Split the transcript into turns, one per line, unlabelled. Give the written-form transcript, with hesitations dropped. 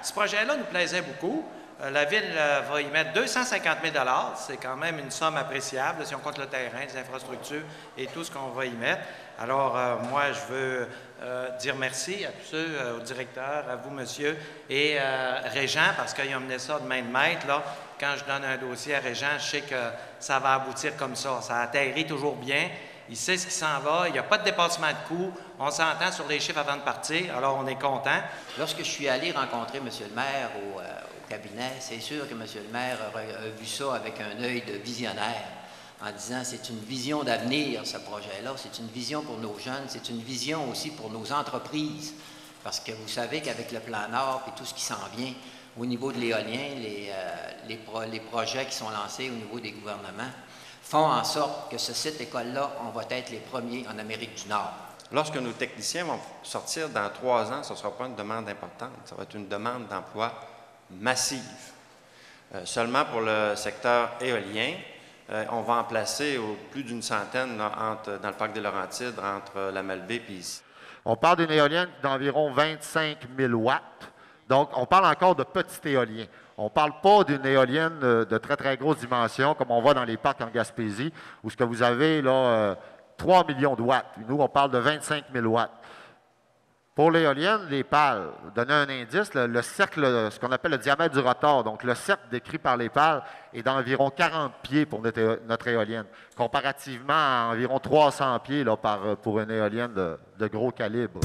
Ce projet-là nous plaisait beaucoup. La Ville va y mettre 250 000 $. C'est quand même une somme appréciable si on compte le terrain, les infrastructures et tout ce qu'on va y mettre. Alors, moi, je veux dire merci à tous ceux, au directeur, à vous, monsieur, et Régent, parce qu'ils ont mené ça de main de maître. Là. Quand je donne un dossier à Régent, je sais que ça va aboutir comme ça. Ça atterrit toujours bien. Il sait ce qui s'en va. Il n'y a pas de dépassement de coûts. On s'entend sur les chiffres avant de partir. Alors, on est content.
Lorsque je suis allé rencontrer M. le maire au cabinet, c'est sûr que M. le maire a vu ça avec un œil de visionnaire, en disant c'est une vision d'avenir, ce projet-là. C'est une vision pour nos jeunes. C'est une vision aussi pour nos entreprises. Parce que vous savez qu'avec le plan Nord et tout ce qui s'en vient, au niveau de l'éolien, les projets qui sont lancés au niveau des gouvernements, font en sorte que ce site école-là, on va être les premiers en Amérique du Nord.
Lorsque nos techniciens vont sortir dans 3 ans, ce ne sera pas une demande importante, ça va être une demande d'emploi massive. Seulement pour le secteur éolien, on va en placer plus d'une centaine là, dans le parc des Laurentides, entre la Malbaie et ici.
On parle d'une éolienne d'environ 25 000 watts. Donc, on parle encore de petit éolien. On ne parle pas d'une éolienne de très, très grosse dimension, comme on voit dans les parcs en Gaspésie, où ce que vous avez là, 3 millions de watts. Nous, on parle de 25 000 watts. Pour l'éolienne, les pales, donner un indice, le cercle, ce qu'on appelle le diamètre du rotor, donc le cercle décrit par les pales, est d'environ 40 pieds pour notre éolienne, comparativement à environ 300 pieds là, pour une éolienne de gros calibre.